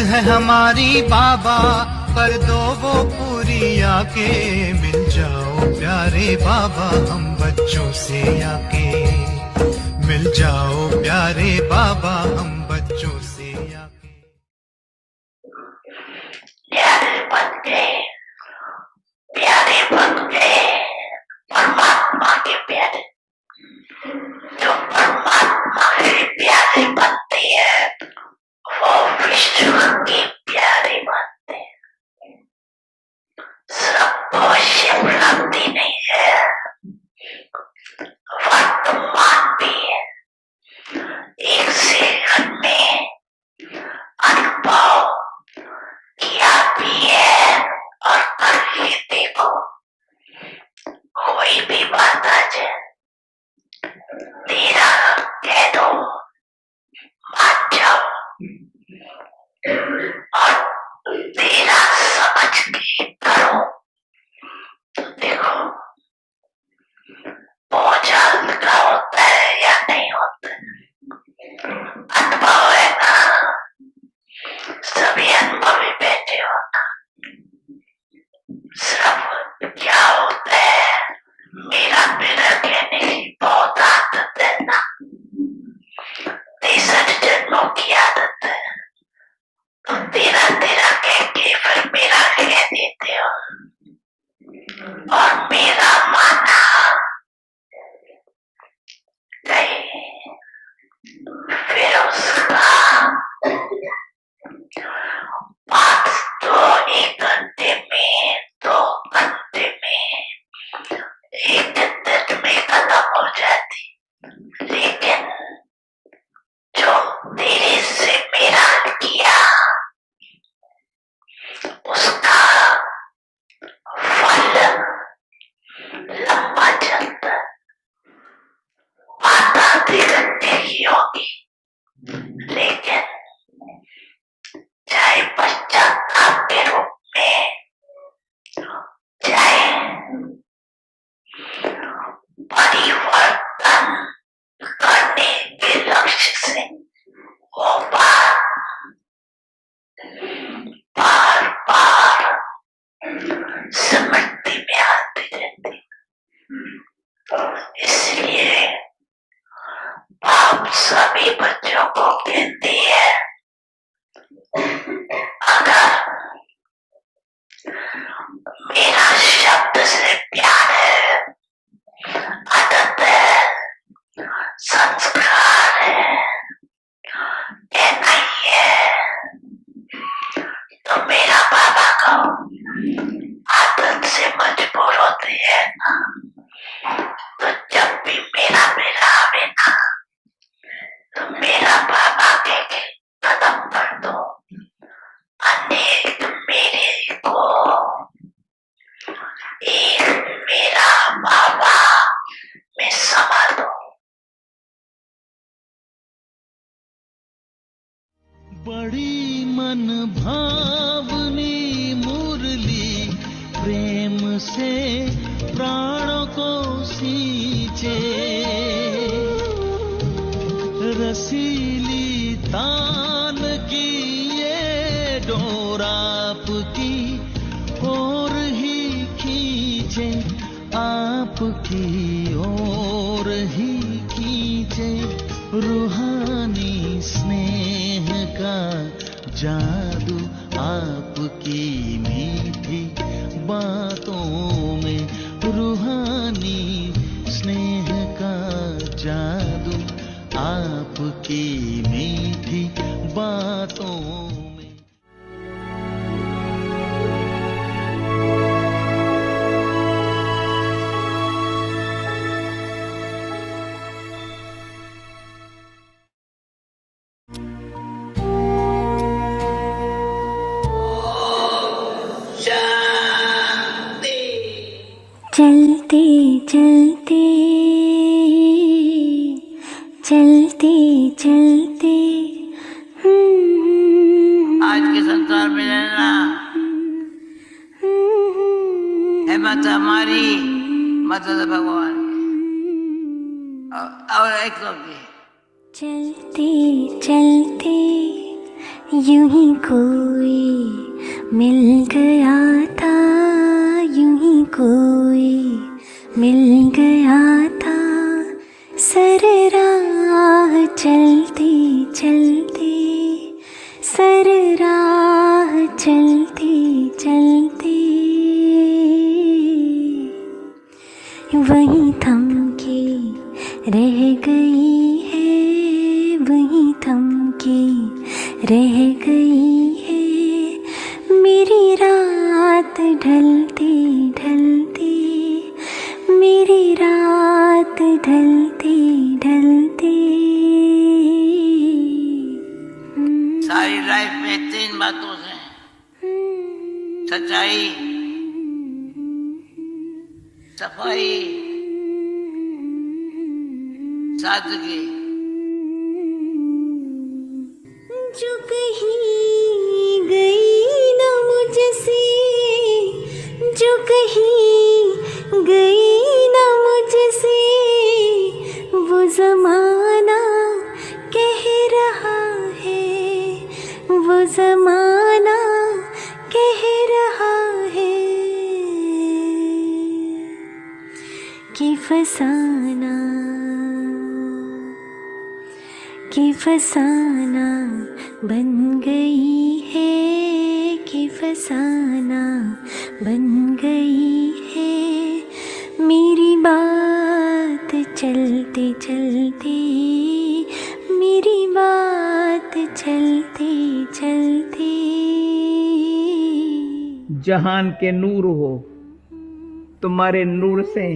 है हमारी बाबा, कर दो वो पूरी आके। मिल जाओ प्यारे बाबा हम बच्चों से आके, मिल जाओ प्यारे बाबा हम बच्चों से आके। प्यारे बन गए, प्यारे बन गए परमात्मा के प्यारे। जो परमात्मा के प्यारे बनते हैं वो विश्व के प्यारे बनते हैं। सब भविष्य प्राप्ति नहीं है, वर्तमान भी है। एक सेकंड में अनुभव किया भी है और करके देखो। कोई भी बात आ जाए तेरा कह दो, मान जाओ और तेरा समझ के करो तो देखो बहुत हल्का होता है या नहीं होता है। अनुभव है ना, सभी अनुभवी बैठे हो ना। सब क्या होता है, मेरा कहने की बहुत आदत है ना, 63 जन्मों की आदत है। तो तेरा कह के फिर मेरा कह देते हो और मेरा माना नहीं, फिर उसका बात तो 1 घंटे में, 2 घंटे में, 1 दिन में खत्म हो जाती। लेकिन जो तेरे से मेरा किया उसका फल लंबा चलता, आधा घंटे की होगी। लेकिन चाहे पश्चाताप के रूप में, चाहे परिवर्तन करने के लक्ष्य से, वो बार स्मृति में आती रहती। इसलिए आप सभी बच्चों को कहती है, अगर मेरा शब्द से प्यार है, आदत है, संस्कार है, नहीं है, तो मेरा बाबा को आदत से मजबूर होती है ना। तो जब भी मेरा आवे ना, तो मेरा बाबा के कदम पर दो, अनेक मेरे को, एक मेरा बाबा में समा दो। बड़ी मन भावनी मुरली प्रेम से प्राणों को सींचे, रसीली तान की ये डोर आपकी ओर ही खींचे, आपकी ओर ही खींचे। रूहानी स्नेह का जादू आपकी मीठी बातों में, रूहानी स्नेह का जादू आपकी मीठी बातों में। चलते चलते चलते चलते आज के संसार में रहना हिम्मत हमारी, मदद भगवान और एक चलते चलते यूं ही कोई मिल गया था, यूं ही कोई मिल गया था, सर राह चलते चलते, सर राह चलते चलते, वहीं थम के रह गई है, वहीं थम के रह गई है, मेरी रात ढलती ढलती, मेरी रात ढलती ढलती। सारी लाइफ में 3 बातों से सच्चाई, सफाई, सादगी। जो कहीं गई न मुझसे, जो कहीं गई न मुझसे, वो ज़माना कह रहा है, वो ज़माना कह रहा है कि फसाना, कि फसाना बन गई है, कि फसाना बन गई है, मेरी बात चलते चलते, मेरी बात चलते चलते। जहान के नूर हो, तुम्हारे नूर से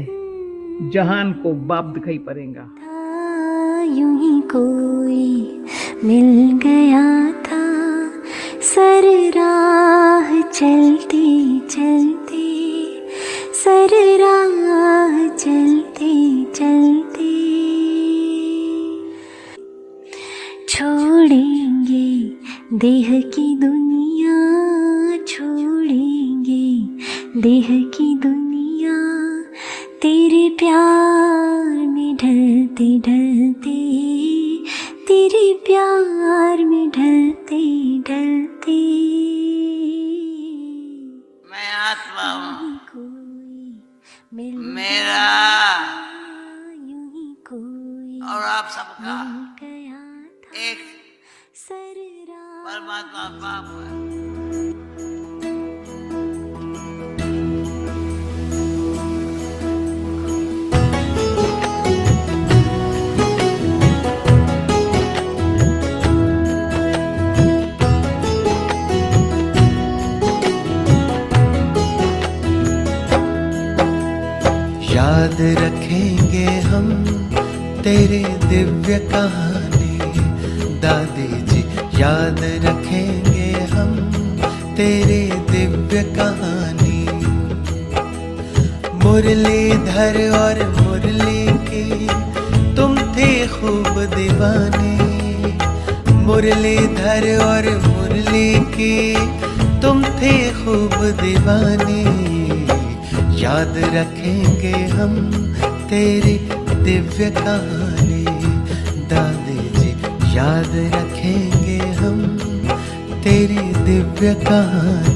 जहान को बाप दिखाई पड़ेगा। यूं ही कोई मिल गया था, सर राह चलते चलते, सर राह चलते चलते, छोड़ेंगे देह की दुनिया, छोड़ेंगे देह की दुनिया, तेरे प्यार में ढलते ढलते, तेरे प्यार में ढलते ढलते। मैं आत्मा हूँ, कोई मिल मेरा यूं ही कोई और आप सबका मिल गया था, एक सर राह परमात्मा बाप है। याद रखेंगे हम तेरे दिव्य कहानी, दादी जी याद रखेंगे हम तेरे दिव्य कहानी। मुरलीधर और मुरली की तुम थे खूब दीवानी, मुरलीधर और मुरली की तुम थे खूब दीवानी। याद रखेंगे हम तेरी दिव्य कहानी, दादी जी याद रखेंगे हम तेरी दिव्य कहानी।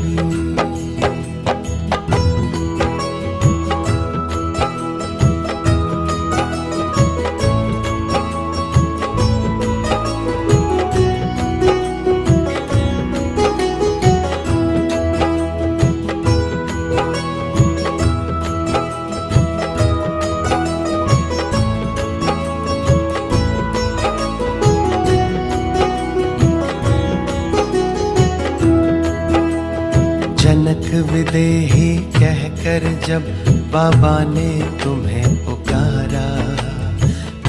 जनक विदेही कहकर जब बाबा ने तुम्हें पुकारा,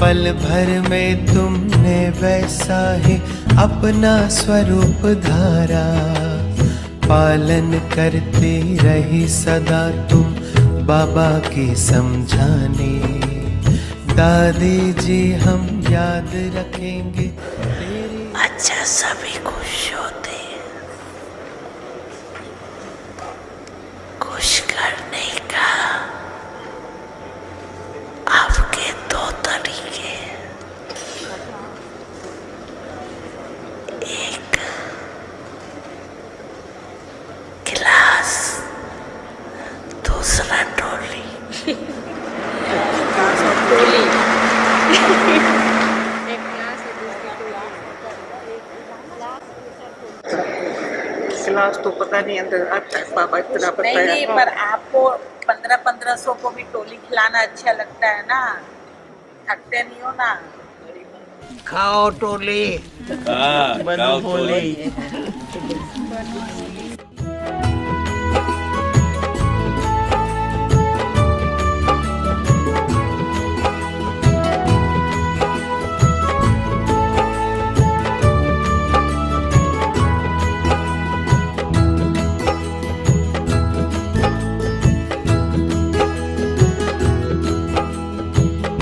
पल भर में तुमने वैसा ही अपना स्वरूप धारा। पालन करती रही सदा तुम बाबा की समझानी, दादी जी हम याद रखेंगे तेरी। अच्छा सभी खुश होते, खुश करने का आपके 2 तरीके, एक टोली क्लास तो पता नहीं अंदर पापा इतना नहीं, पर आपको 1500 को भी टोली खिलाना अच्छा लगता है ना, थकते नहीं हो ना। खाओ टोली बनो होली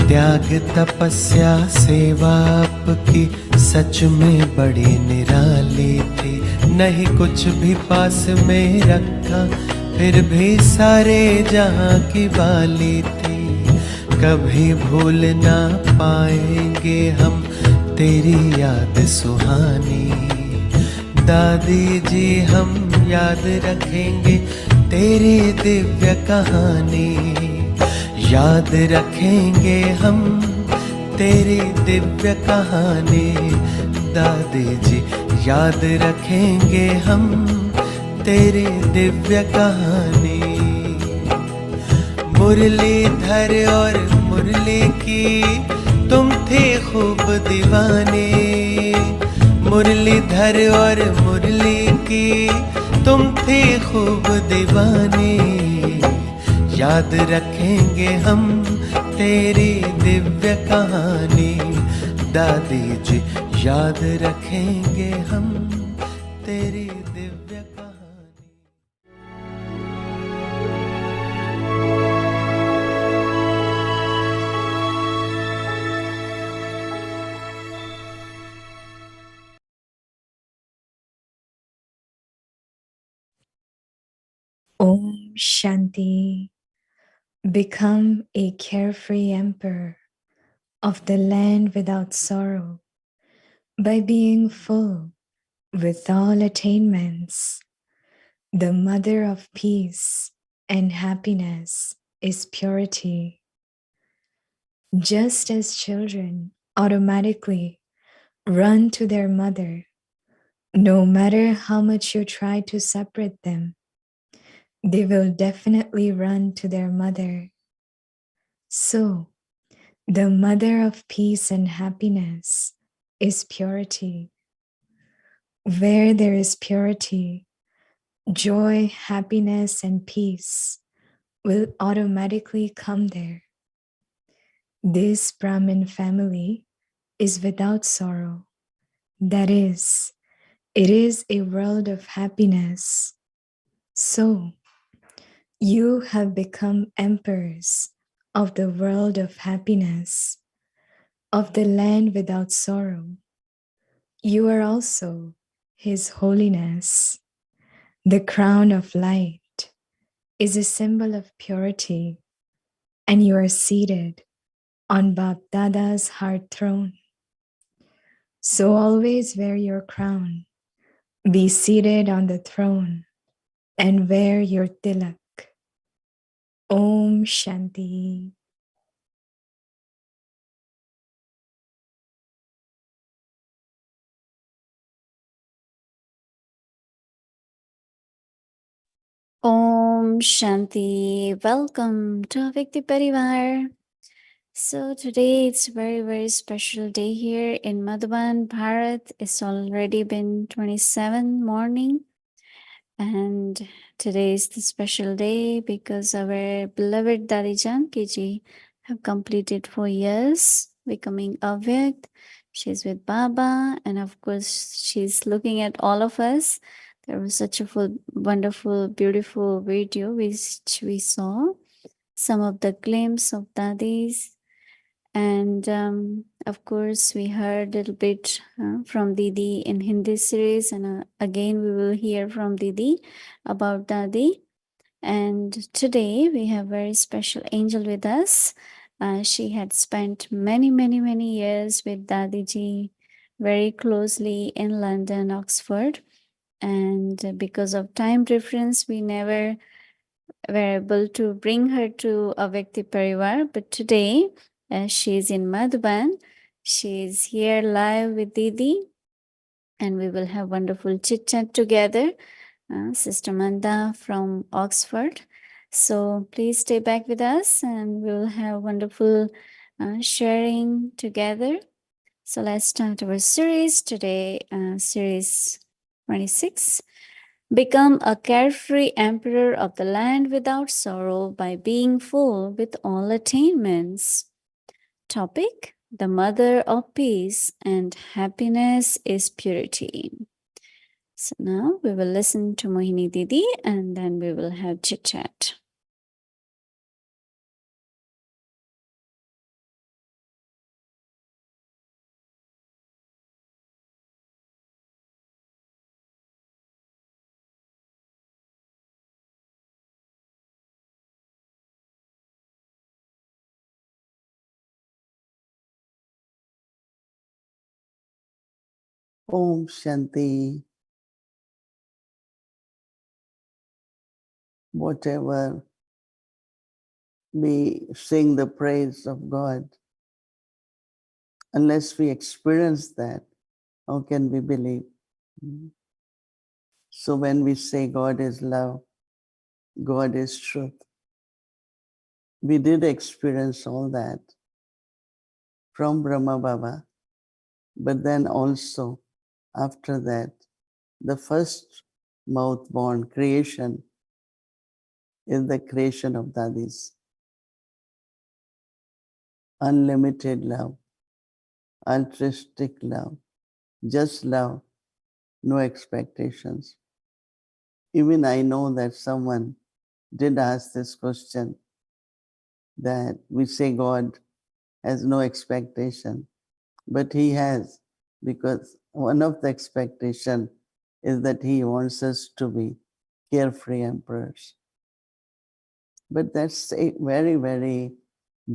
त्याग तपस्या सेवा आपकी सच में बड़ी निराली थी। नहीं कुछ भी पास में रखा फिर भी सारे जहां की वाली थी। कभी भूल ना पाएंगे हम तेरी याद सुहानी। दादी जी हम याद रखेंगे तेरी दिव्य कहानी। याद रखेंगे हम तेरी दिव्य कहानी। दादी जी याद रखेंगे हम तेरी दिव्य कहानी। मुरलीधर और मुरली की तुम थे खूब दीवाने। मुरलीधर और मुरली की तुम थे खूब दीवाने। याद रखेंगे हम तेरी दिव्य कहानी। दादी जी याद रखेंगे हम तेरी दिव्य कहानी। Om Shanti. Become a carefree emperor of the land without sorrow by being full with all attainments. The mother of peace and happiness is purity. Just as children automatically run to their mother, no matter how much you try to separate them, they will definitely run to their mother. So, the mother of peace and happiness is purity. Where there is purity, joy, happiness, and peace will automatically come there. This Brahmin family is without sorrow. That is, it is a world of happiness. So, you have become emperors of the world of happiness, of the land without sorrow. You are also His Holiness. The crown of light is a symbol of purity, and you are seated on Bap Dada's heart throne. So always wear your crown, be seated on the throne, and wear your tilak. Om Shanti. Om Shanti. Welcome to Avikti Parivar. So today it's a very, very special day here in Madhuban, Bharat. It's already been 27 morning. And today is the special day because our beloved Dadi Janki ji have completed 4 years becoming Avyakt. She's with Baba, and of course, she's looking at all of us. There was such a wonderful, beautiful video which we saw. Some of the glimpse of Dadi's. And of course, we heard a little bit from Didi in Hindi series, and again we will hear from Didi about Dadi. And today we have a very special angel with us. She had spent many, many, many years with Dadi ji very closely in London, Oxford. And because of time difference, we never were able to bring her to Avyakti Parivar, but today, as she's in Madhuban, she's here live with Didi, and we will have wonderful chit chat together. Sister Manda from Oxford. So please stay back with us, and we'll have wonderful sharing together. So let's start our series today, series 26. Become a carefree emperor of the land without sorrow by being full with all attainments. Topic: the mother of peace and happiness is purity. So now we will listen to Mohini Didi and then we will have chit chat. Om Shanti. Whatever we sing the praise of God, unless we experience that, how can we believe? So when we say God is love, God is truth, we did experience all that from Brahma Baba, but then also after that, the first mouth-born creation is the creation of Dadis. Unlimited love, altruistic love, just love, no expectations. Even I know that someone did ask this question, that we say God has no expectation, but he has, because one of the expectation is that he wants us to be carefree emperors. But that's a very, very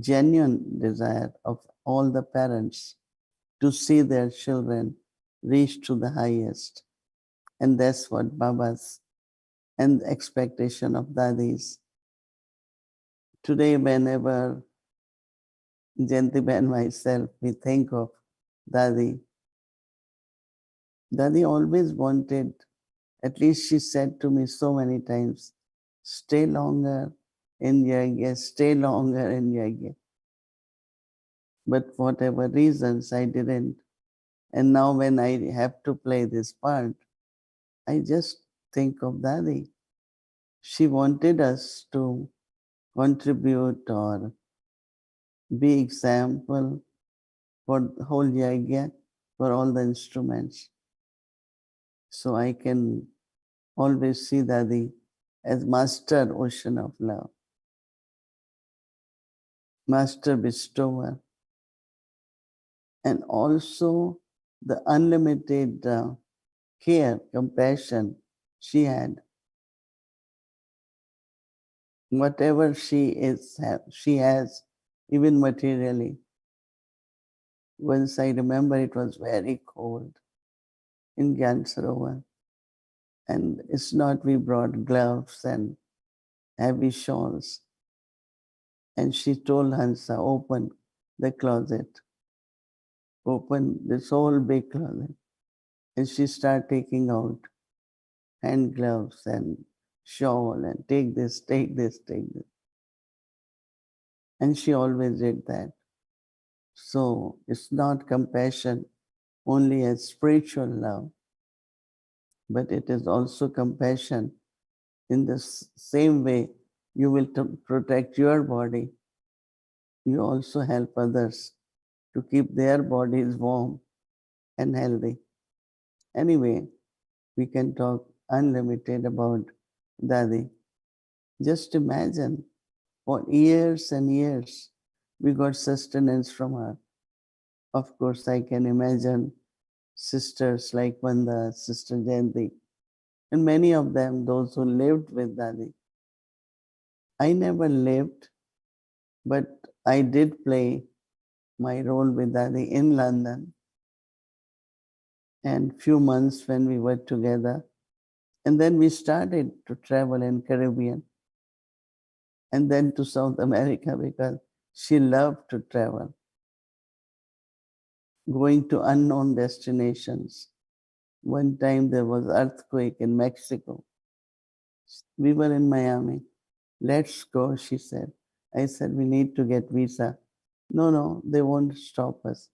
genuine desire of all the parents to see their children reach to the highest. And that's what Baba's and the expectation of Dadis. Today, whenever Jayanti and myself, we think of Dadi, Dadi always wanted, at least she said to me so many times, stay longer in Yagya, stay longer in Yagya. But for whatever reasons, I didn't. And now when I have to play this part, I just think of Dadi. She wanted us to contribute or be example for the whole Yagya, for all the instruments. So I can always see Dadi as master ocean of love, master bestower, and also the unlimited care, compassion she had. Whatever she has, even materially. Once I remember it was very cold in Gyan and it's not, we brought gloves and heavy shawls. And she told Hansa, open the closet, open this whole big closet. And she started taking out hand gloves and shawl and take this, take this, take this. And she always did that. So it's not compassion only as spiritual love, but it is also compassion in the same way you will protect your body. You also help others to keep their bodies warm and healthy. Anyway, we can talk unlimited about Dadi. Just imagine, for years and years, we got sustenance from her. Of course, I can imagine sisters like Vanda, Sister Jayanti, and many of them, those who lived with Dadi. I never lived, but I did play my role with Dadi in London. And few months when we were together. And then we started to travel in Caribbean. and then to South America because she loved to travel, going to unknown destinations. One time there was earthquake in Mexico. We were in Miami. Let's go, she said. I said, we need to get visa. No, they won't stop us.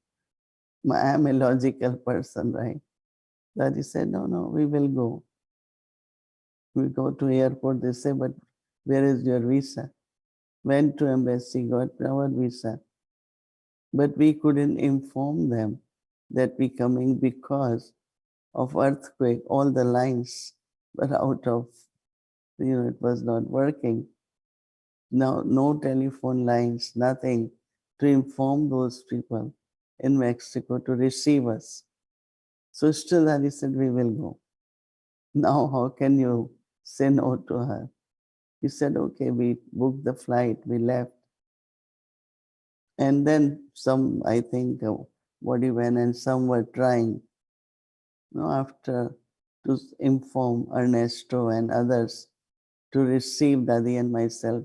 I'm a logical person, right? Daddy said, no, we will go. We go to airport, they say, but where is your visa? Went to embassy, got our visa. But we couldn't inform them that we coming because of earthquake. All the lines were out of, it was not working. Now, no telephone lines, nothing to inform those people in Mexico to receive us. So still Daddy said, we will go. Now, how can you say no to her? He said, okay, we booked the flight, we left. And then some, I think, Wadi went and some were trying, after to inform Ernesto and others to receive Daddy and myself.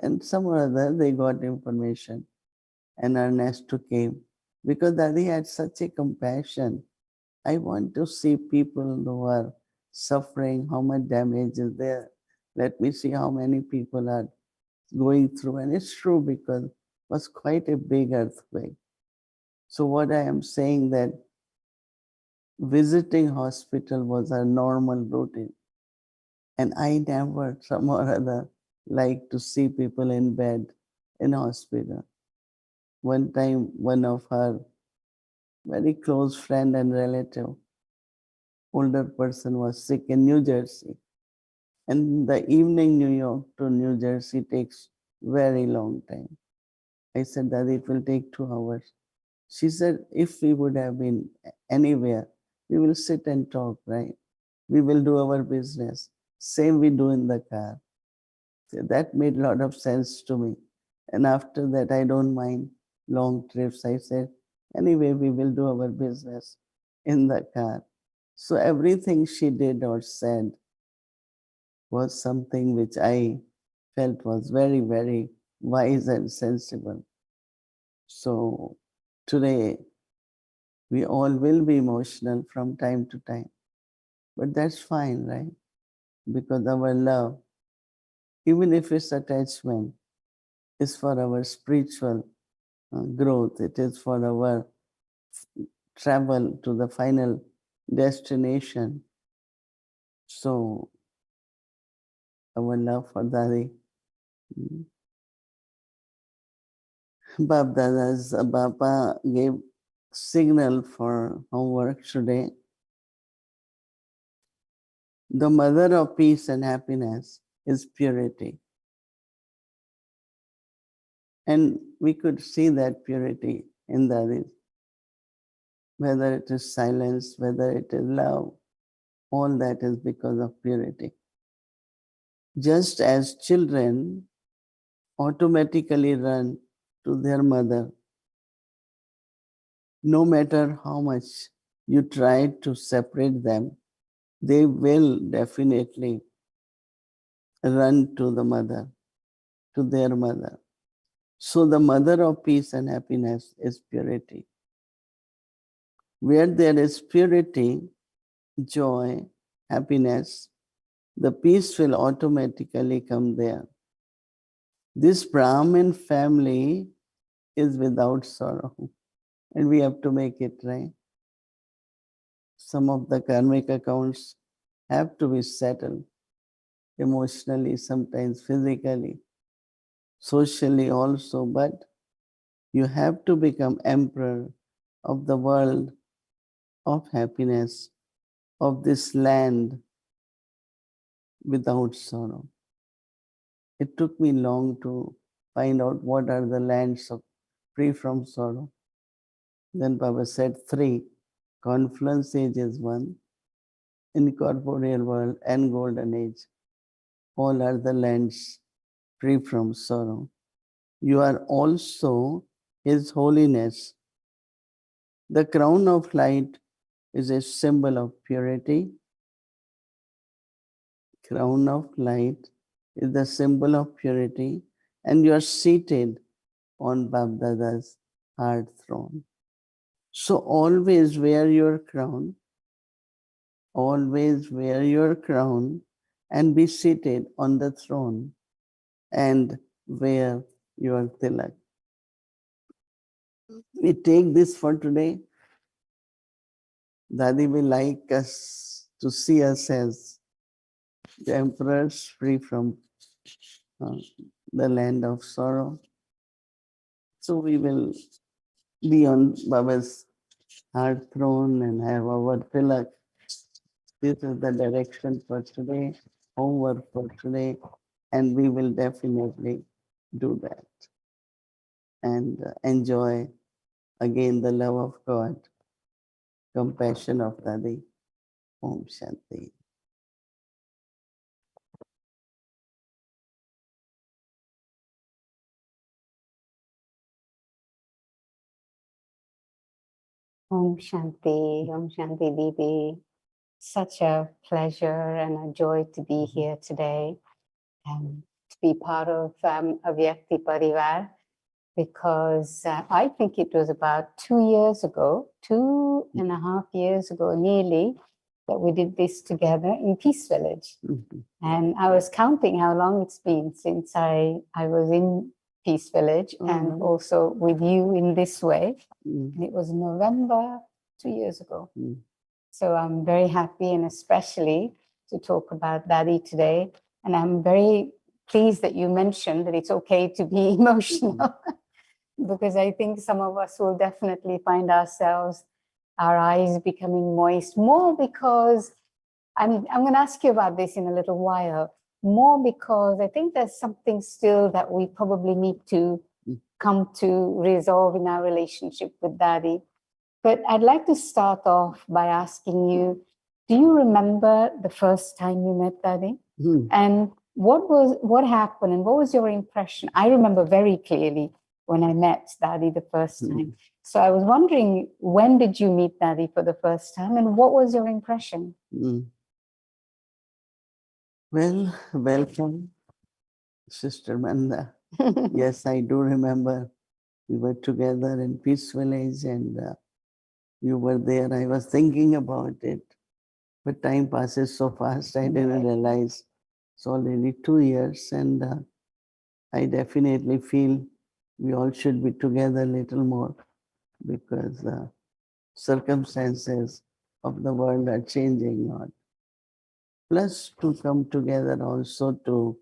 And some or other, they got information. And Ernesto came because Daddy had such a compassion. I want to see people who are suffering, how much damage is there. Let me see how many people are going through. And it's true because it was quite a big earthquake. So what I am saying that visiting hospital was our normal routine. And I never, some or other, like to see people in bed in hospital. One time, one of her very close friend and relative, older person was sick in New Jersey. And the evening New York to New Jersey takes very long time. I said that it will take 2 hours. She said, if we would have been anywhere, we will sit and talk, right? We will do our business. Same we do in the car. So that made a lot of sense to me. And after that, I don't mind long trips. I said, anyway, we will do our business in the car. So everything she did or said was something which I felt was very, very wise and sensible. So today, we all will be emotional from time to time. But that's fine, right? Because our love, even if it's attachment, is for our spiritual growth. It is for our travel to the final destination. So our love for Daddy. Bab Dada's Baba gave signal for homework today. The mother of peace and happiness is purity. And we could see that purity in Daddy. Whether it is silence, whether it is love, all that is because of purity. Just as children automatically run to their mother, no matter how much you try to separate them, they will definitely run to the mother, to their mother. So the mother of peace and happiness is purity. Where there is purity, joy, happiness, the peace will automatically come there. This Brahmin family is without sorrow, and we have to make it right. Some of the karmic accounts have to be settled emotionally, sometimes physically, socially also, but you have to become emperor of the world of happiness, of this land without sorrow. It took me long to find out what are the lands of free from sorrow. Then Baba said 3. Confluence age is 1, incorporeal world and golden age. All are the lands free from sorrow. You are also His Holiness. The crown of light is a symbol of purity. Crown of light is the symbol of purity, and you are seated on Bab Dada's heart throne. So always wear your crown, always wear your crown, and be seated on the throne and wear your tilak. We take this for today. Dadi will like us to see us as the emperors free from uh, the land of sorrow. So we will be on Baba's heart throne and have our tilak. This is the direction for today, homework for today, and we will definitely do that and enjoy again the love of God, compassion of Dadi. Om Shanti. Om Shanti Didi. Such a pleasure and a joy to be here today and to be part of Avyakti Parivar, because I think it was about 2 years ago, 2.5 years ago nearly, that we did this together in Peace Village. And I was counting how long it's been since I was in Peace Village and also with you in this way. And it was November 2 years ago. So I'm very happy, and especially to talk about Dadi today. And I'm very pleased that you mentioned that it's okay to be emotional, because I think some of us will definitely find ourselves, our eyes becoming moist, more because I'm going to ask you about this in a little while, more because I think there's something still that we probably need to come to resolve in our relationship with Dadi. But I'd like to start off by asking you, do you remember the first time you met Dadi? And what happened and what was your impression? I remember very clearly when I met Dadi the first time. So I was wondering, when did you meet Dadi for the first time and what was your impression? Well, welcome, Sister Manda. Yes, I do remember we were together in Peace Village and you were there. I was thinking about it, but time passes so fast, I didn't realize it's already 2 years, and I definitely feel we all should be together a little more, because circumstances of the world are changing not. Plus to come together also to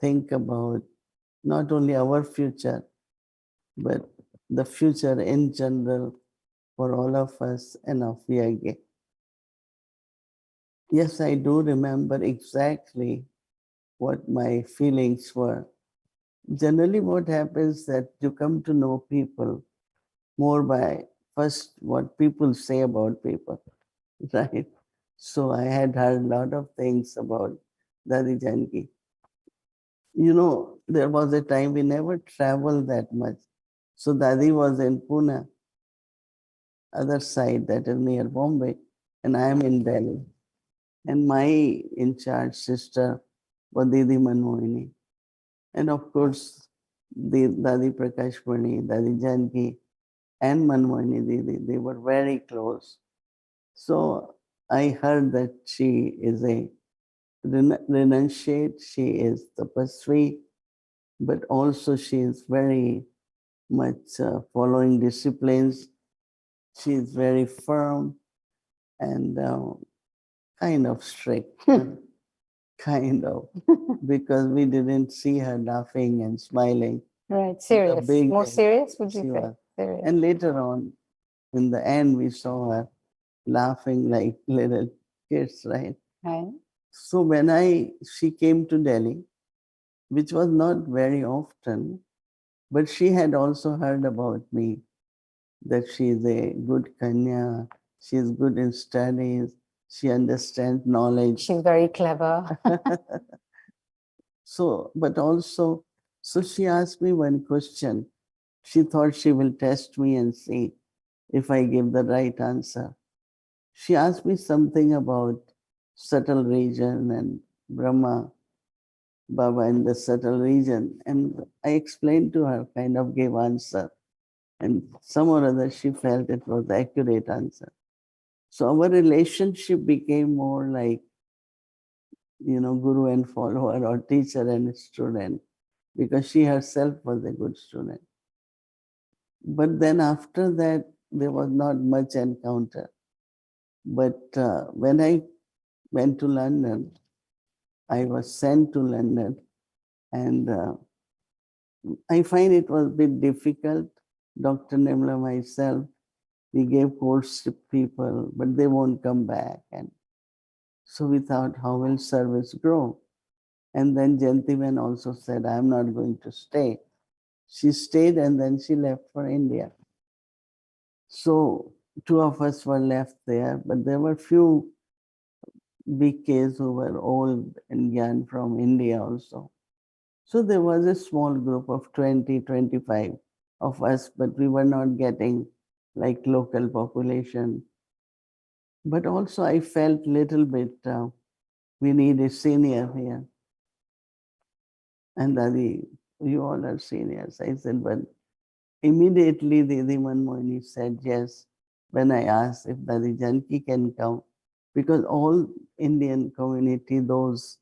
think about not only our future, but the future in general for all of us and of Vyagya. Yes, I do remember exactly what my feelings were. Generally, what happens that you come to know people more by first what people say about people, right? So I had heard a lot of things about Dadi Janki. You know, there was a time we never traveled that much. So Dadi was in Pune, other side that is near Bombay, and I am in Delhi. And my in charge sister was Didi Mohini. And of course, the Dadi Prakashmani, Dadi Janki, and Mohini Didi, they were very close. So I heard that she is a renunciate, she is tapasvi, but also she is very much following disciplines. She is very firm and kind of strict, kind of, because we didn't see her laughing and smiling. Right, serious. More serious, would you say? Was. Serious. And later on, in the end, we saw her laughing like little kids, right? Right. So when she came to Delhi, which was not very often, but she had also heard about me, that she is a good Kanya, she is good in studies, she understands knowledge. She's very clever. So she asked me one question. She thought she will test me and see if I give the right answer. She asked me something about subtle region and Brahma. Baba in the subtle region. And I explained to her, kind of gave answer. And some or other she felt it was the accurate answer. So our relationship became more like, guru and follower or teacher and student, because she herself was a good student. But then after that, there was not much encounter. But when I went to London, I was sent to London, and I find it was a bit difficult. Dr. Nimla, myself, we gave course to people, but they won't come back. And so we thought, how will service grow? And then Jantiman also said, I'm not going to stay. She stayed and then she left for India. So two of us were left there, but there were few BKs who were old and young from India also. So there was a small group of 20, 25 of us, but we were not getting like local population. But also I felt little bit, we need a senior here. And Dadi, you all are seniors. I said, but immediately Didi Mohini said yes when I asked if Dadi Janki can come, because all Indian community, those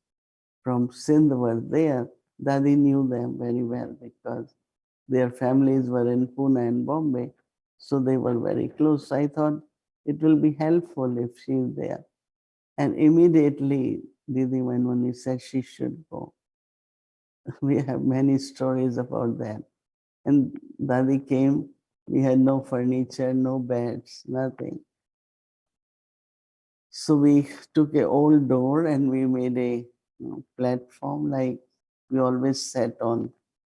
from Sindh were there. Dadi knew them very well because their families were in Pune and Bombay, so they were very close. I thought it will be helpful if she is there. And immediately Didi Mohini said she should go. We have many stories about that. And Dadi came, we had no furniture, no beds, nothing. So we took an old door and we made a platform, like we always sat on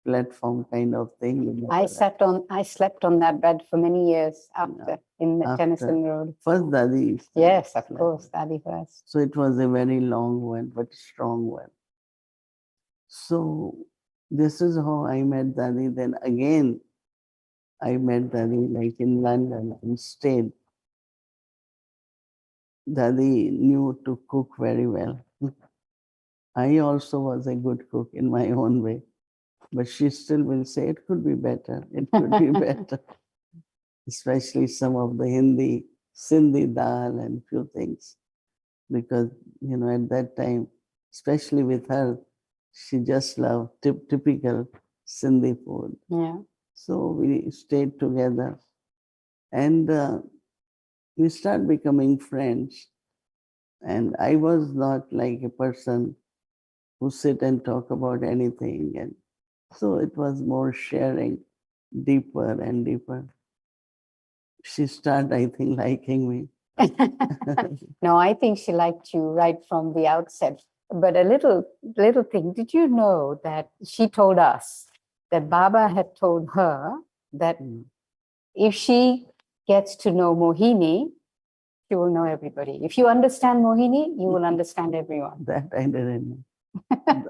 platform kind of thing. I slept on that bed for many years after, in the Tennyson Road. First Dadi. Yes, of course, Daddy first. So it was a very long one, but strong one. So this is how I met Dadi. Then again, I met Dadi like in London and stayed. Dadi knew to cook very well. I also was a good cook in my own way, but she still will say it could be better. It could be better. Especially some of the Hindi, Sindhi dal and few things. Because, at that time, especially with her, she just loved typical Sindhi food. Yeah. So we stayed together and we started becoming friends. And I was not like a person who sit and talk about anything. And so it was more sharing, deeper and deeper. She started, I think, liking me. No, I think she liked you right from the outset. But a little thing, did you know that she told us that Baba had told her that if she gets to know Mohini, she will know everybody. If you understand Mohini, you will understand everyone. That I didn't know.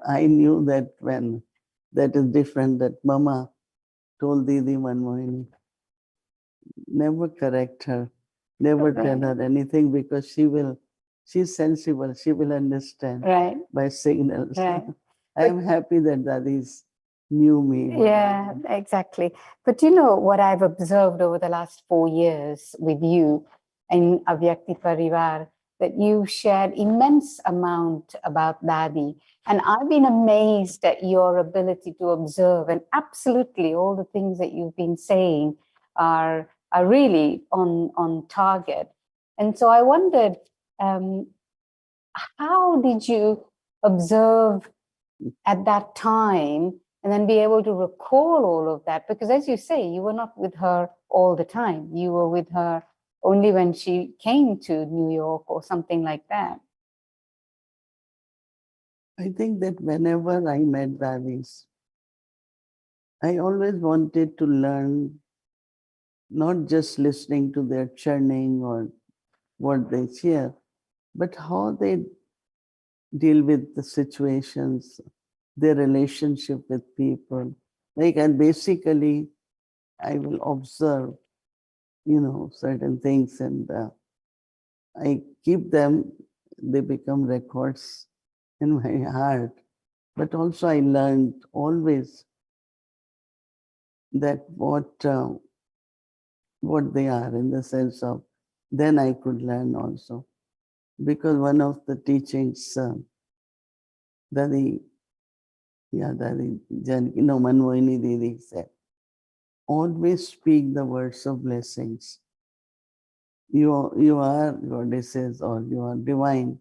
I knew that when that is different, that Mama told Didi Mohini, never correct her, never tell her anything, because she's sensible, she will understand by signals. Right. I am happy that Dadis knew me. Yeah, exactly. But you know what I've observed over the last 4 years with you in Avyakti Parivar, that you shared immense amount about Dadi. And I've been amazed at your ability to observe, and absolutely all the things that you've been saying are really on target. And so I wondered, how did you observe at that time and then be able to recall all of that? Because as you say, you were not with her all the time. You were with her only when she came to New York or something like that. I think that whenever I met Dadis, I always wanted to learn, not just listening to their churning or what they share, but how they deal with the situations, their relationship with people. And basically, I will observe, certain things, and I keep them, they become records in my heart. But also I learned always that what they are, in the sense of, then I could learn also. Because one of the teachings, Dadi, Mohini Didi said, always speak the words of blessings. You are goddesses or you are divine.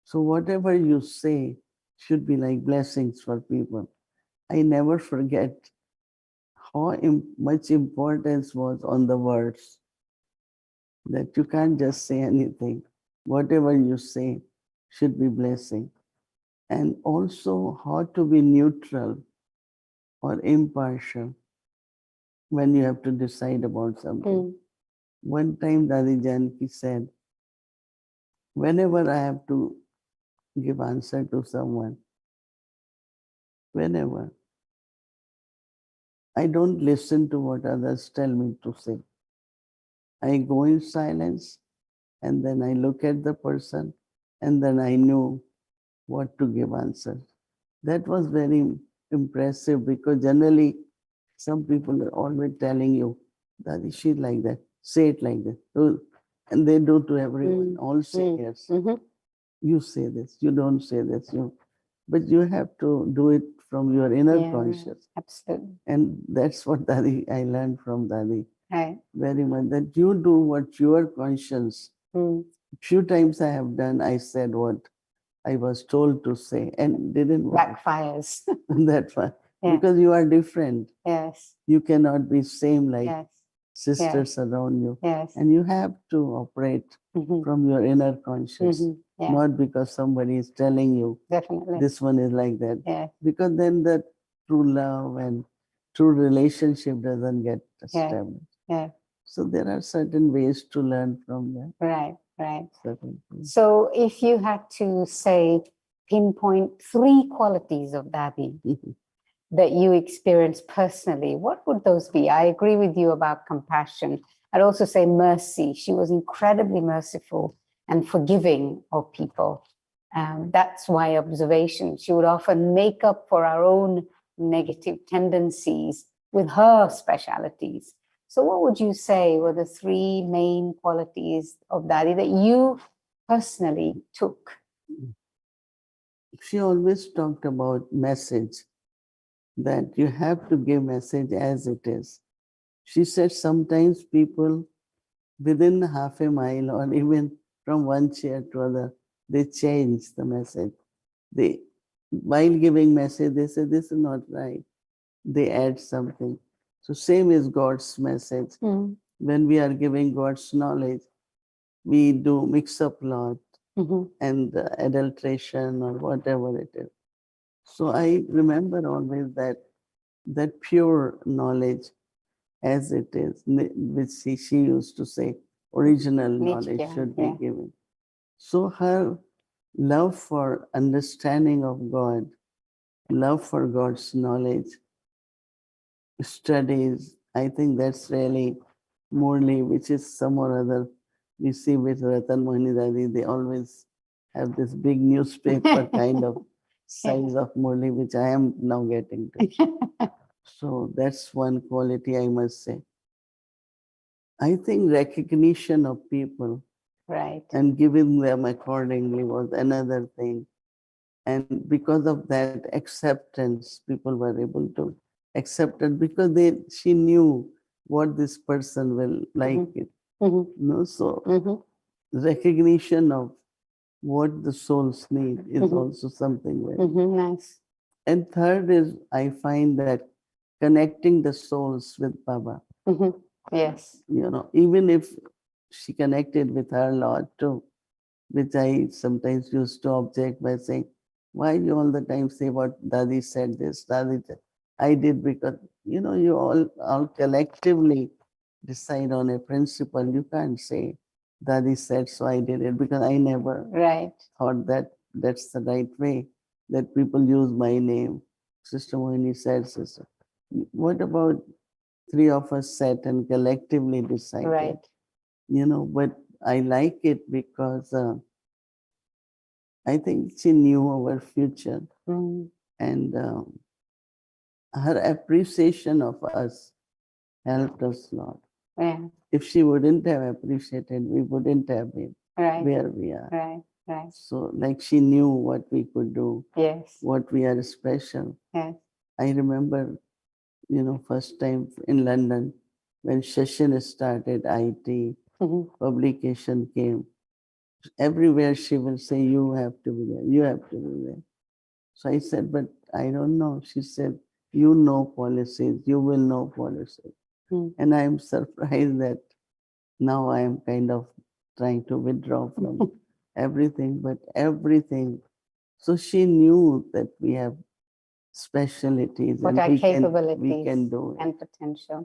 So whatever you say should be like blessings for people. I never forget how much importance was on the words, that you can't just say anything. Whatever you say should be blessing. And also how to be neutral or impartial when you have to decide about something. One time Dadi Janki said, whenever I have to give answer to someone, whenever, I don't listen to what others tell me to say. I go in silence and then I look at the person and then I know what to give answer. That was very impressive, because generally some people are always telling you, Dadi, she's like that, say it like that. So, and they do to everyone, all singers. You say this, you don't say this, but you have to do it from your inner conscious. Absolutely. And that's what Dadi, I learned from Dadi Right. very much, that you do what your conscience. Few times I have done, I said what I was told to say and didn't work. Backfires. That one. Yeah. Because you are different. Yes. You cannot be same like Yes. sisters around you. Yes. And you have to operate from your inner conscious, Yeah. not because somebody is telling you Definitely. this one is like that. Yeah. Because then the true love and true relationship doesn't get established. Yeah. So there are certain ways to learn from that. Right. Right. Certain things. So if you had to say, pinpoint 3 qualities of Dadi that you experienced personally, what would those be? I agree with you about compassion. I'd also say mercy. She was incredibly merciful and forgiving of people. That's why observation. She would often make up for our own negative tendencies with her specialities. So what would you say were the 3 main qualities of Dadi that you personally took? She always talked about message, that you have to give message as it is. She said sometimes people within half a mile or even from one chair to other, they change the message. They, while giving message, they say this is not right. They add something. So same is God's message. When we are giving God's knowledge, we do mix up lot and adulteration or whatever it is. So I remember always that pure knowledge as it is, which she used to say, original knowledge should be given. So her love for understanding of God, love for God's knowledge, studies, I think that's really Murli, which is some or other we see with Ratan Mohini Didi, they always have this big newspaper kind of size of Murli, which I am now getting to. So that's one quality I must say. I think recognition of people, right, and giving them accordingly was another thing. And because of that acceptance, people were able to accept it because she knew what this person will like it. So recognition of what the souls need is also something very nice. And third is, I find that connecting the souls with Baba. Yes. Even if she connected with her Lord too, which I sometimes used to object by saying, why you all the time say what Dadi said this, Dadi said. I did because, you all collectively decide on a principle. You can't say, Dadi said, so I did it, because I never thought that that's the right way, that people use my name. Sister Mohini said, Sister. What about 3 of us sat and collectively decided? Right. But I like it because I think she knew our future. And her appreciation of us helped us a lot. Yeah. If she wouldn't have appreciated, we wouldn't have been Right. where we are. Right. Right. So, like, she knew what we could do, Yes. what we are special. Yes. I remember, first time in London when session started, IT Mhm. publication came. Everywhere she will say, "You have to be there. You have to be there." So I said, "But I don't know." She said, "You know policies. You will know policies." Mm. And I am surprised that now I am kind of trying to withdraw from everything, but everything. So she knew that we have specialties What and are we can capabilities do it and potential?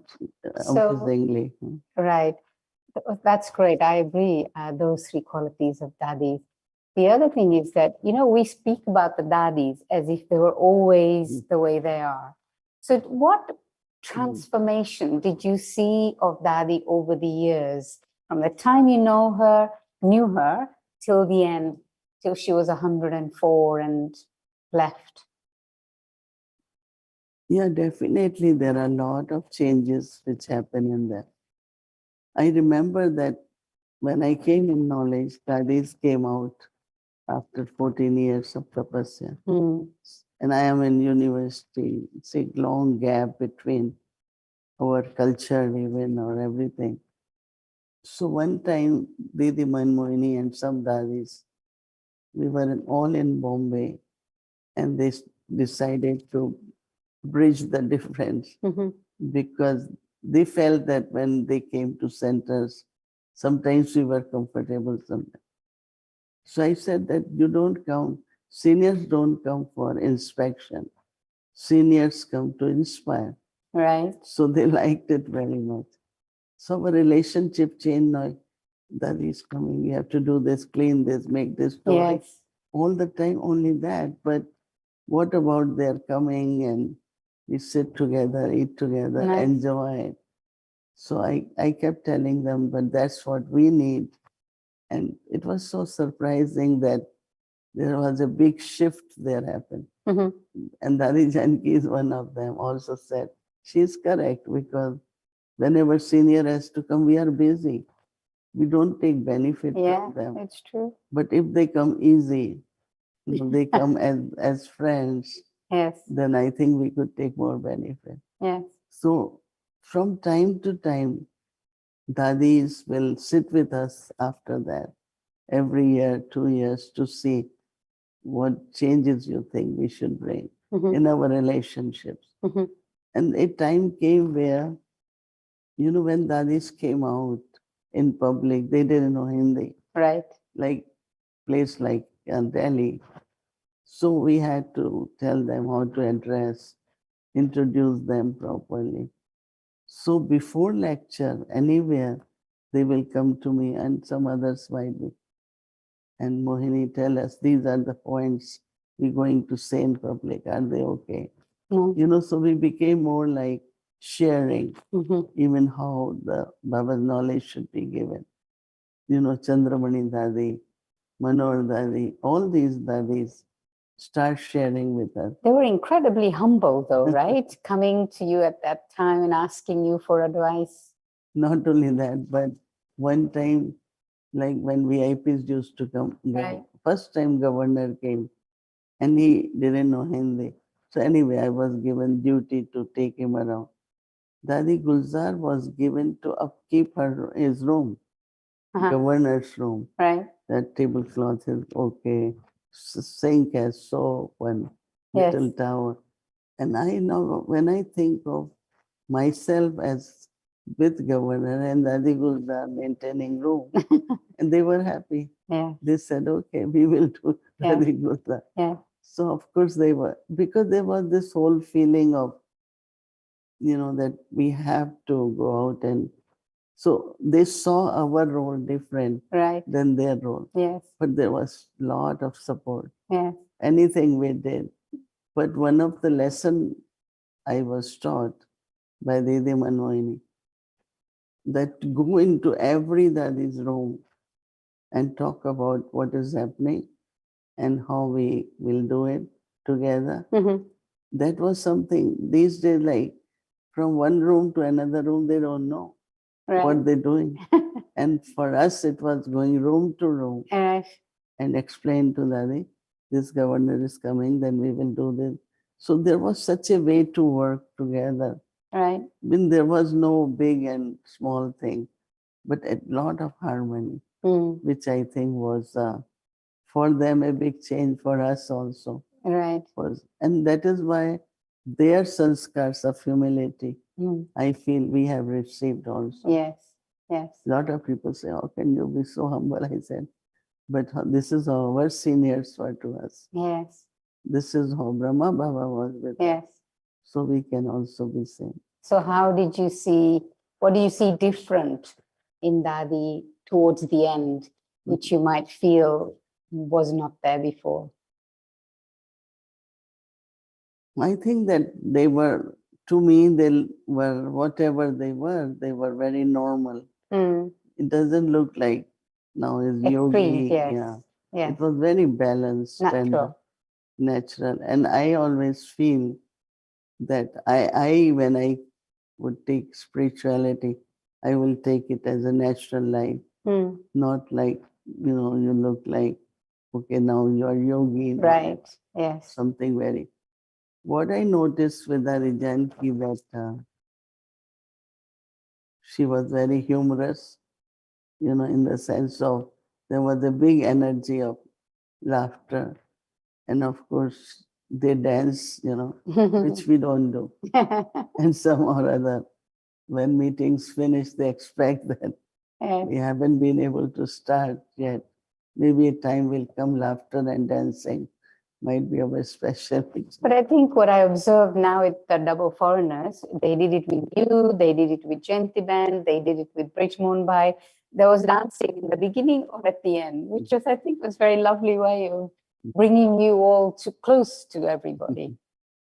So, amazingly. right. That's great. I agree. Those three qualities of daddies. The other thing is that, we speak about the daddies as if they were always the way they are. So, what transformation did you see of daddy over the years, from the time you knew her, till the end, till she was 104 and left? Yeah, definitely there are a lot of changes which happen in there. I remember that when I came in knowledge, studies came out after 14 years of tapasya. Mm. And I am in university. It's a long gap between our culture even or everything. So one time, Didi Mohini and some dadis, we were all in Bombay, and they decided to bridge the difference Mhm. because they felt that when they came to centers, sometimes we were comfortable, sometimes. So I said that seniors don't come for inspection. Seniors come to inspire. Right. So they liked it very much. So our relationship changed now. That is coming, we have to do this, clean this, make this story. Yes. All the time, only that. But what about their coming and we sit together, eat together, Nice. enjoy it? So I kept telling them, but that's what we need. And it was so surprising that there was a big shift there happened. Mhm. And Dadi Janki is one of them, also said, she is correct because whenever senior has to come, we are busy. We don't take benefit Yeah, from them. it's true. But if they come easy, they come as friends, Yes. then I think we could take more benefit. Yes. So from time to time, dadis will sit with us after that, every year, 2 years, to see what changes you think we should bring Mhm. in our relationships. Mhm. And a time came where, when dadis came out in public, they didn't know Hindi, Right. like place like Delhi. So we had to tell them how to address, introduce them properly. So before lecture, anywhere, they will come to me and some others might be. And Mohini, tell us, these are the points we're going to say in public. Are they okay? No. So we became more like sharing, Mhm. even how the Baba's knowledge should be given. Chandramani Dadi, Manor Dadi, all these Dadis start sharing with us. They were incredibly humble, though, right? Coming to you at that time and asking you for advice. Not only that, but one time, like when VIPs used to come, Right. first time governor came and he didn't know Hindi. So anyway, I was given duty to take him around. Dadi Gulzar was given to upkeep his room, Uh-huh. governor's room. Right. That tablecloth is okay. Sink has soap and Yes. little towel. And I know when I think of myself as with governor and Dadi Gulzar maintaining room, and they were happy. Yeah. They said, okay, we will do Yeah. Dadi Gulzar. Yeah. So of course they were, because there was this whole feeling of, that we have to go out, and so they saw our role different Right. than their role. Yes. But there was a lot of support. Yes. Anything we did. But one of the lesson I was taught by Didi Mohini, that go into every Dadi's room and talk about what is happening and how we will do it. together. Mhm. That was something these days, like from one room to another room, they don't know Right. what they're doing. And for us, it was going room to room Right. and explain to Daddy, this governor is coming, then we will do this. So there was such a way to work together. Right. I mean, there was no big and small thing, but a lot of harmony, Mm. which I think was for them a big change, for us also Right. was. And that is why their sanskars of humility, Mm. I feel we have received also. Yes. Yes. A lot of people say, how can you be so humble? I said, but this is how our seniors were to us. Yes. This is how Brahma Baba was with us. Yes. So we can also be same. So how did you see, what do you see different in Dadi towards the end, which you might feel was not there before? I think that they were, to me, they were, whatever they were very normal. Mm. It doesn't look like now is yogi. Yes. Yeah. Yes. It was very balanced and Natural. natural. And I always feel that I when I would take spirituality, I will take it as a natural life, Mm. not like, you look like, okay, now you are yogi. Right. Yes. Something very. What I noticed with Janki that she was very humorous, in the sense of there was a big energy of laughter. And of course, they dance, which we don't do. And some or other, when meetings finish, they expect that Yes. we haven't been able to start yet. Maybe a time will come, laughter and dancing might be our specialty. But I think what I observe now with the double foreigners, they did it with you, they did it with Gentiban, they did it with Bridge Mumbai. There was dancing in the beginning or at the end, which was, I think, was very lovely way of bringing you all too close to everybody,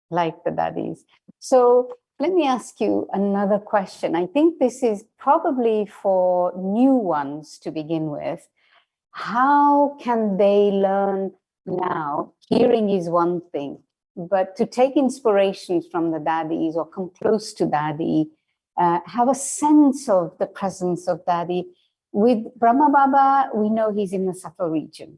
like the daddies. So let me ask you another question. I think this is probably for new ones to begin with. How can they learn now? Hearing is one thing, but to take inspirations from the daddies or come close to daddy, have a sense of the presence of daddy. With Brahma Baba, we know he's in the subtle region,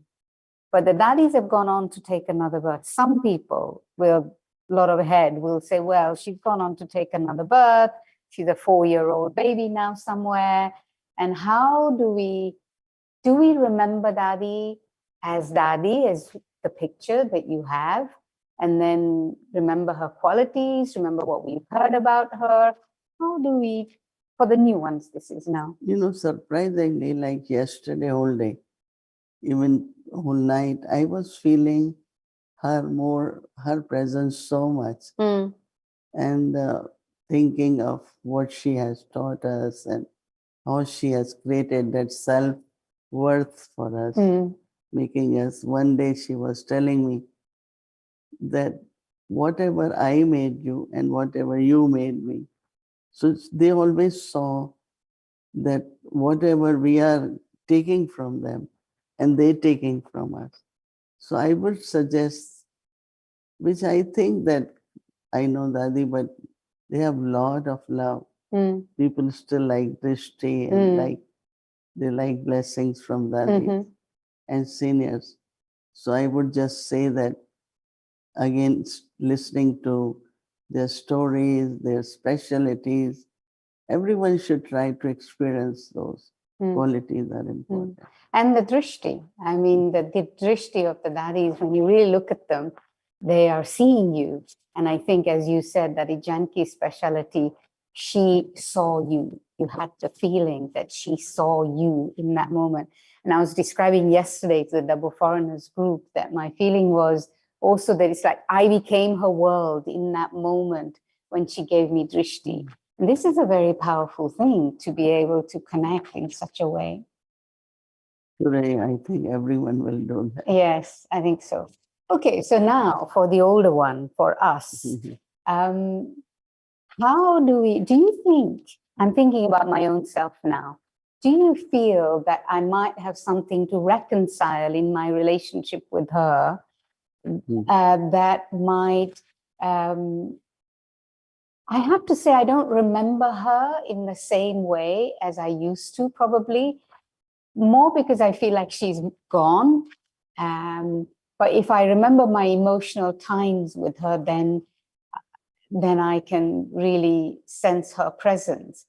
but the daddies have gone on to take another birth. Some people with a lot of head will say, well, she's gone on to take another birth. She's a 4-year-old baby now somewhere. And how do we remember Dadi, as the picture that you have, and then remember her qualities, remember what we've heard about her? How do we, for the new ones, this is now? Surprisingly, like yesterday whole day, even whole night, I was feeling her presence so much. Mm. And thinking of what she has taught us and how she has created that self-worth for us, making us, one day she was telling me that whatever I made you and whatever you made me, so they always saw that whatever we are taking from them and they taking from us. So I would suggest, which I think that I know Dadi, but they have lot of love. People still like Drishti and they like blessings from Dadi and seniors. So I would just say that again, listening to their stories, their specialties, everyone should try to experience those qualities are important. And the drishti, I mean, the drishti of the daddies, when you really look at them, they are seeing you. And I think, as you said, that Janki's specialty, she saw you. You had the feeling that she saw you in that moment. And I was describing yesterday to the Double Foreigners group that my feeling was also that it's like I became her world in that moment when she gave me drishti. And this is a very powerful thing, to be able to connect in such a way. Today, I think everyone will do that. Yes, I think so. Okay, so now for the older one, for us, how do you think, I'm thinking about my own self now, do you feel that I might have something to reconcile in my relationship with her, that might, I have to say, I don't remember her in the same way as I used to, probably. More because I feel like she's gone. But if I remember my emotional times with her, then I can really sense her presence.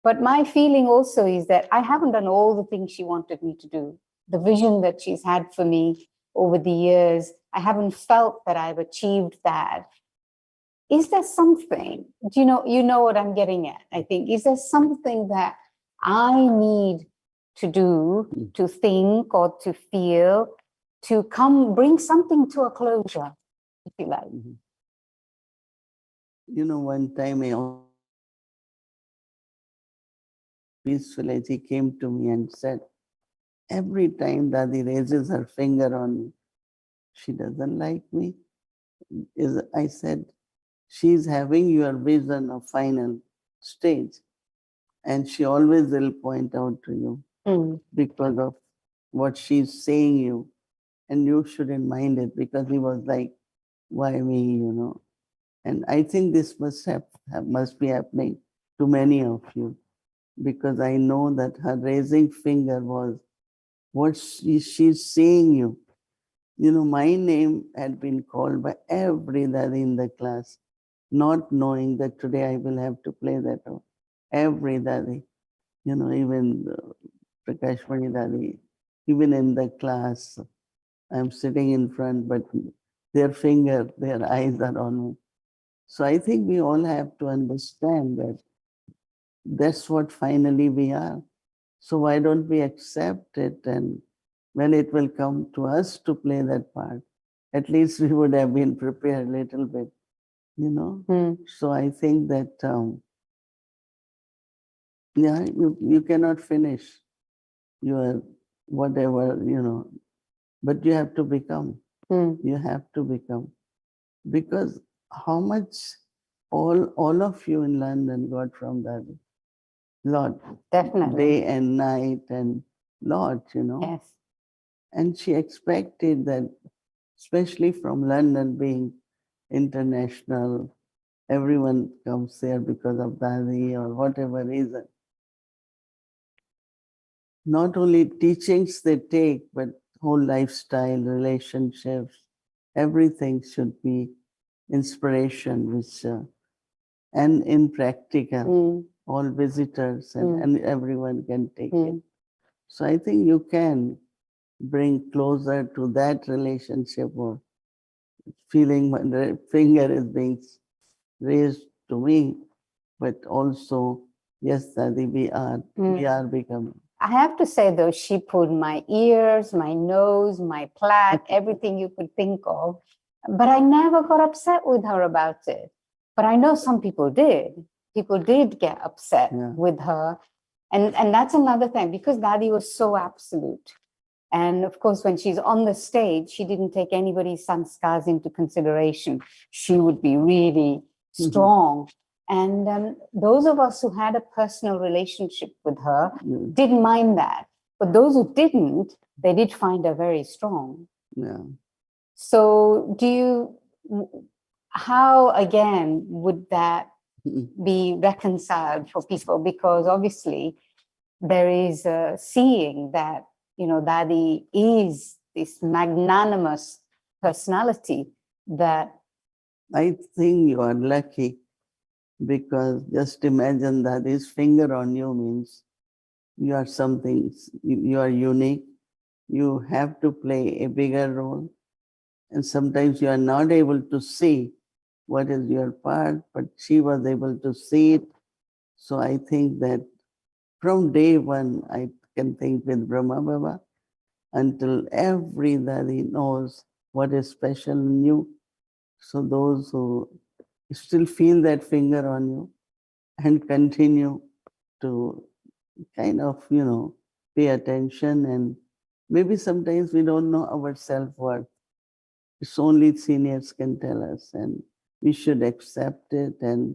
But my feeling also is that I haven't done all the things she wanted me to do. The vision that she's had for me over the years, I haven't felt that I've achieved that. Is there something, do you know what I'm getting at? I think, is there something that I need to do, to think or to feel, to bring something to a closure, if you like? You know, one time peaceful as he came to me and said, every time Dadi raises her finger on me, she doesn't like me. I said, she's having your vision of final stage, and she always will point out to you because of what she's saying you, and you shouldn't mind it, because he was like, why me, And I think this must be happening to many of you, because I know that her raising finger was what she's saying you. My name had been called by everybody in the class, not knowing that today I will have to play that role. Everybody, even Prakashmani Dadi, even in the class, I'm sitting in front, but their eyes are on me. So I think we all have to understand that that's what finally we are. So why don't we accept it, and when it will come to us to play that part, at least we would have been prepared a little bit, So I think that, you cannot finish your whatever, but you have to become. You have to become. Because how much all of you in London got from that? Lot. Definitely. Day and night and lot, Yes. And she expected that, especially from London being international, everyone comes there because of Dadi or whatever reason. Not only teachings they take, but whole lifestyle, relationships, everything should be inspiration, which and in practical, all visitors and everyone can take it. So I think you can bring closer to that relationship of feeling when the finger is being raised to me, but also, yes, Dadi, we are becoming. I have to say though, she pulled my ears, my nose, my plaque, everything you could think of. But I never got upset with her about it. But I know some people did. People did get upset with her. And that's another thing, because Dadi was so absolute. And of course, when she's on the stage, she didn't take anybody's sanskars into consideration. She would be really strong. And those of us who had a personal relationship with her didn't mind that. But those who didn't, they did find her very strong. Yeah. So how again would that be reconciled for people? Because obviously there is a seeing that, Dadi is this magnanimous personality that... I think you are lucky, because just imagine that his finger on you means you are something, you are unique. You have to play a bigger role. And sometimes you are not able to see what is your part, but she was able to see it. So I think that from day one, I can think with Brahma Baba, until everybody knows what is special in you. So those who still feel that finger on you and continue to kind of, pay attention, and maybe sometimes we don't know our self-worth. It's only seniors can tell us, and we should accept it and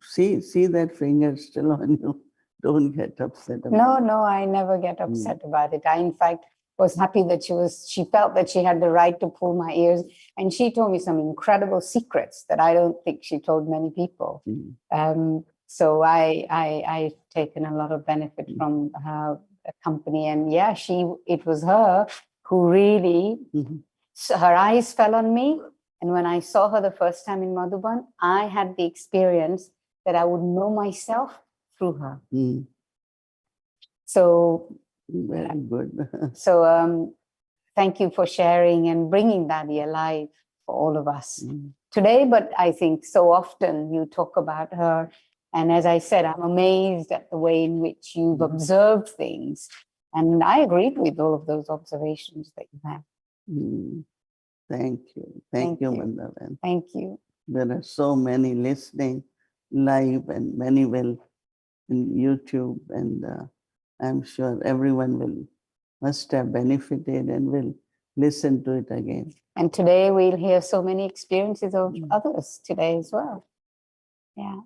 see that finger still on you. Don't get upset about it. No, I never get upset about it. In fact, was happy that she felt that she had the right to pull my ears. And she told me some incredible secrets that I don't think she told many people. So I've taken a lot of benefit from her company. And yeah, it was her who really, her eyes fell on me. And when I saw her the first time in Madhuban, I had the experience that I would know myself through her. So very good. So thank you for sharing and bringing Daddy alive for all of us today. But I think so often you talk about her. And as I said, I'm amazed at the way in which you've observed things. And I agreed with all of those observations that you have. Thank you. Thank you, Mandavan. Thank you. There are so many listening live and many will in YouTube, and I'm sure everyone must have benefited and will listen to it again. And today we'll hear so many experiences of others today as well. Yeah.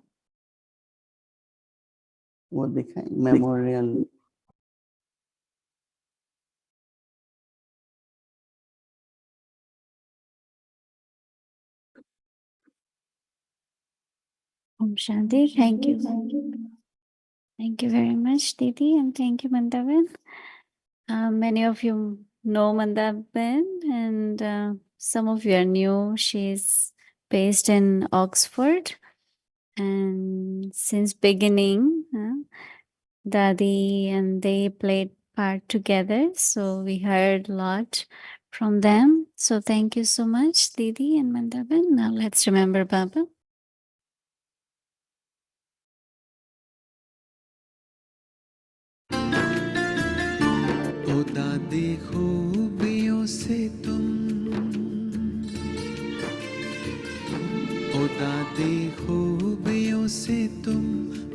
What the kind memorial. Om Shanti. Thank you. Thank you very much, Didi, and thank you, Mandavan. Many of you know Mandavan, and some of you are new. She's based in Oxford, and since beginning, Dadi and they played part together. So we heard a lot from them. So thank you so much, Didi and Mandavan. Now let's remember Baba. ओ दादी खूबियों से तुम, ओ दादी खूबियों से तुम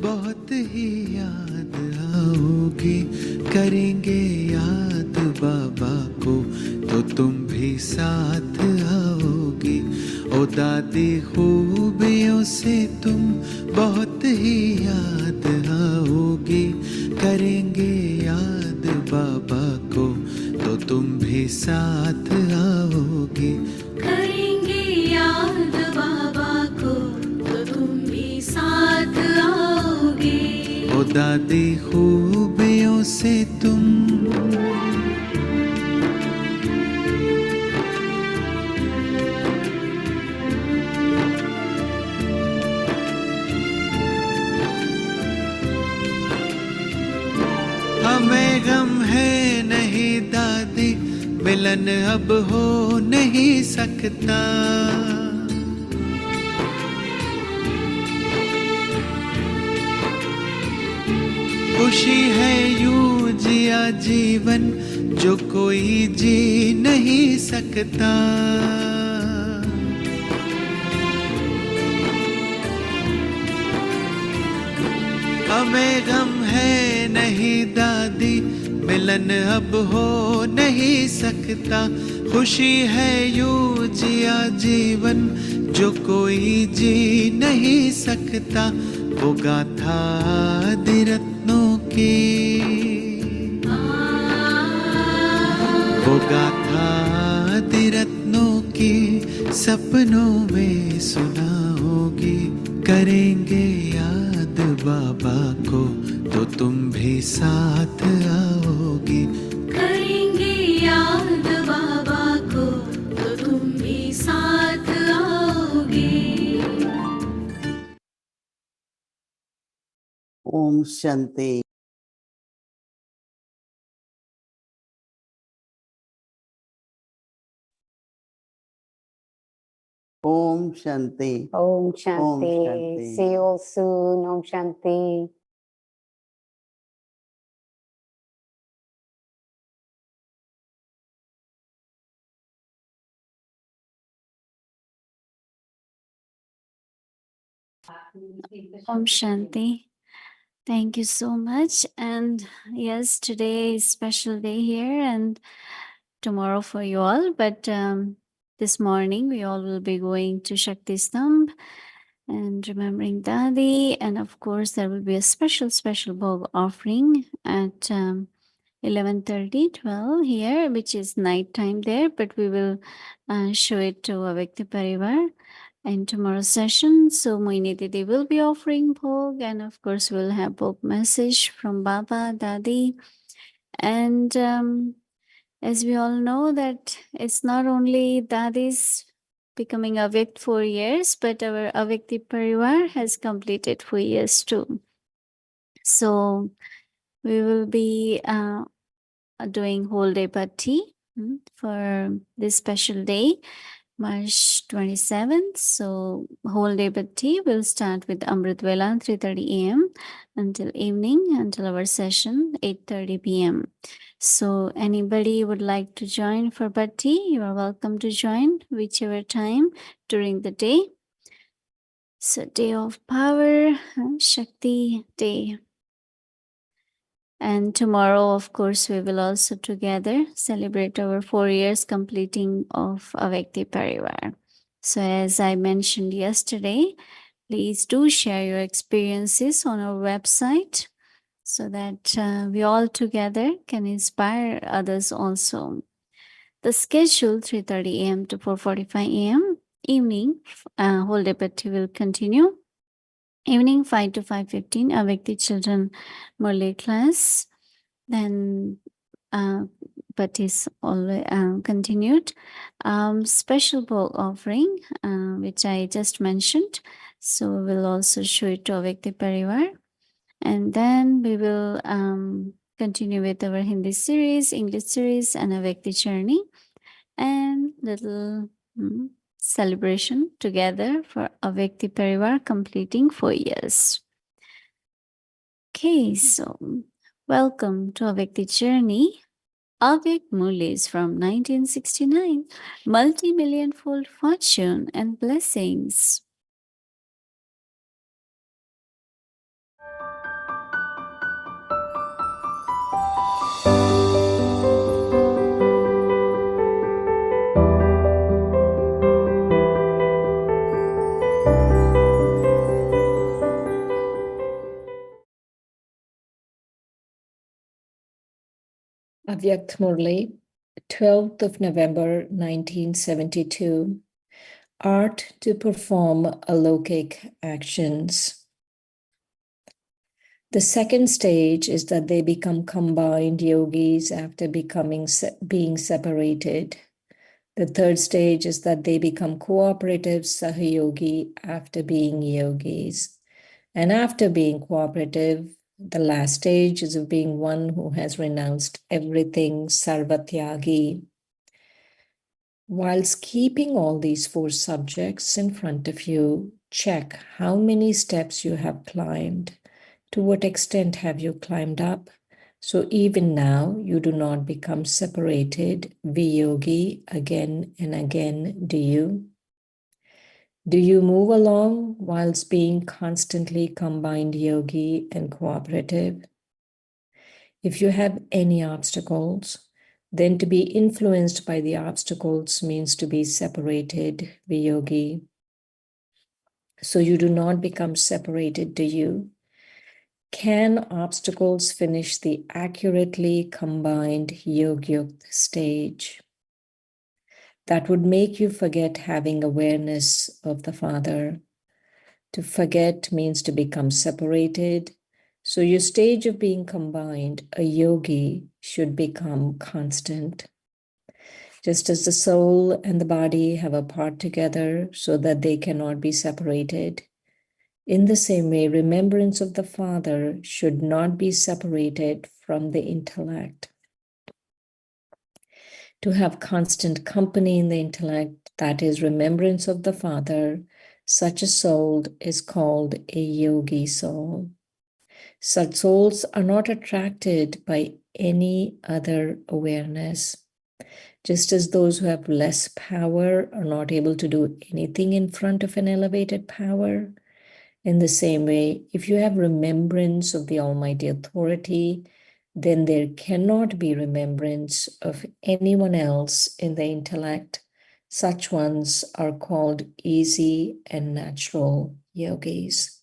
बहुत ही याद आओगी, करेंगे याद बाबा को तो तुम भी साथ आओगी। ओ दादी खूबियों से तुम बहुत ही याद आओगी, करेंगे याद बाबा को तो तुम भी साथ आओगी। करेंगे याद बाबा को तो तुम भी साथ आओगे। ओ दादी खूबियों से तुम, हमें गम है नहीं दादी, मिलन अब हो नहीं सकता। खुशी है यूं जिया जीवन जो कोई जी नहीं सकता। हमें गम है नहीं दादी, मिलन अब हो नहीं सकता। खुशी है यूं जिया जीवन जो कोई जी नहीं सकता। वो गाथा आदि रत्नों की, वो गाथा आदि रत्नों की सपनों में सुनाओगी। करेंगे याद बाबा को तो तुम भी साथ आओगी। करेंगे याद बाबा को तो तुम भी साथ आओगे। Om Shanti. Om Shanti. Om Shanti. Shanti. See you all soon. Om Shanti. Om Shanti. Thank you so much. And yes, today is special day here and tomorrow for you all. But this morning we all will be going to Shakti Stambh and remembering Dadi. And of course, there will be a special bhog offering at 11:30, 12 here, which is night time there, but we will show it to Avyakti Parivar in tomorrow's session. So Mohini Didi will be offering bhog, and of course we'll have bhog message from Baba, Dadi. And as we all know that it's not only Dadi's becoming Avyakt 4 years, but our Avyakti Parivar has completed 4 years too. So we will be doing whole day bhakti for this special day, March 27th. So whole day bhakti will start with Amrit Vela 3:30 a.m. until evening, until our session 8:30 p.m. So anybody would like to join for bhakti, you are welcome to join whichever time during the day. So day of power, Shakti day. And tomorrow, of course, we will also together celebrate our 4 years completing of Avyakti Parivar. So as I mentioned yesterday, please do share your experiences on our website so that we all together can inspire others also. The schedule 3:30 a.m. to 4:45 a.m. evening, whole day bhakti will continue. Evening 5 to 5:15, Avyakti Children Murli class. Then but is always continued. Special bhog offering, which I just mentioned. So we'll also show it to Avyakti Parivar. And then we will continue with our Hindi series, English series, and Avyakti journey. And little celebration together for Avyakti Parivar completing 4 years. Okay, so welcome to Avyakti journey. Avyak Mulis from 1969, multi-million-fold fortune and blessings. Avyakt Murli, 12th of November 1972. Art to perform alokik actions. The second stage is that they become combined yogis after being separated. The third stage is that they become cooperative sahayogi after being yogis. And after being cooperative, the last stage is of being one who has renounced everything, sarvatyagi. Whilst keeping all these 4 subjects in front of you, check how many steps you have climbed. To what extent have you climbed up? So even now, you do not become separated, viyogi, again and again, do you? Do you move along whilst being constantly combined yogi and cooperative? If you have any obstacles, then to be influenced by the obstacles means to be separated, viyogi. So you do not become separated, do you? Can obstacles finish the accurately combined yogyukt stage? That would make you forget having awareness of the Father. To forget means to become separated. So your stage of being combined, a yogi, should become constant. Just as the soul and the body have a part together so that they cannot be separated. In the same way, remembrance of the Father should not be separated from the intellect. To have constant company in the intellect, that is remembrance of the Father, such a soul is called a yogi soul. Such souls are not attracted by any other awareness. Just as those who have less power are not able to do anything in front of an elevated power, in the same way, if you have remembrance of the Almighty Authority, then there cannot be remembrance of anyone else in the intellect. Such ones are called easy and natural yogis.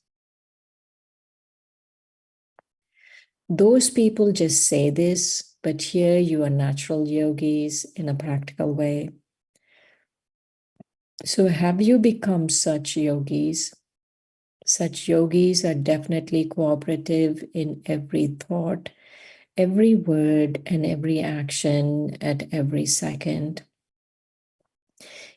Those people just say this, but here you are natural yogis in a practical way. So have you become such yogis? Such yogis are definitely cooperative in every thought, every word, and every action at every second.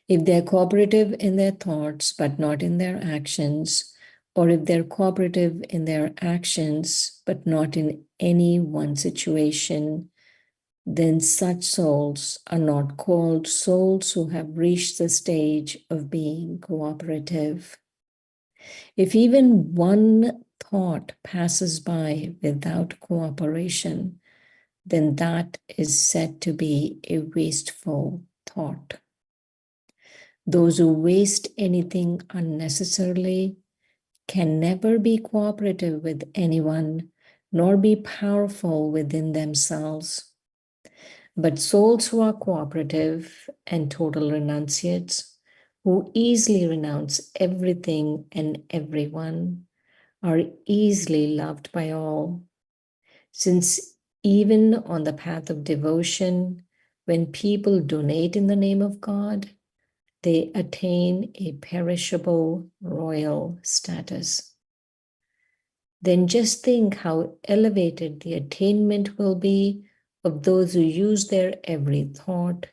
If they're cooperative in their thoughts but not in their actions, or if they're cooperative in their actions but not in any one situation, then such souls are not called souls who have reached the stage of being cooperative. If even one thought passes by without cooperation, then that is said to be a wasteful thought. Those who waste anything unnecessarily can never be cooperative with anyone, nor be powerful within themselves. But souls who are cooperative and total renunciates, who easily renounce everything and everyone, are easily loved by all. Since even on the path of devotion, when people donate in the name of God, they attain a perishable royal status. Then just think how elevated the attainment will be of those who use their every thought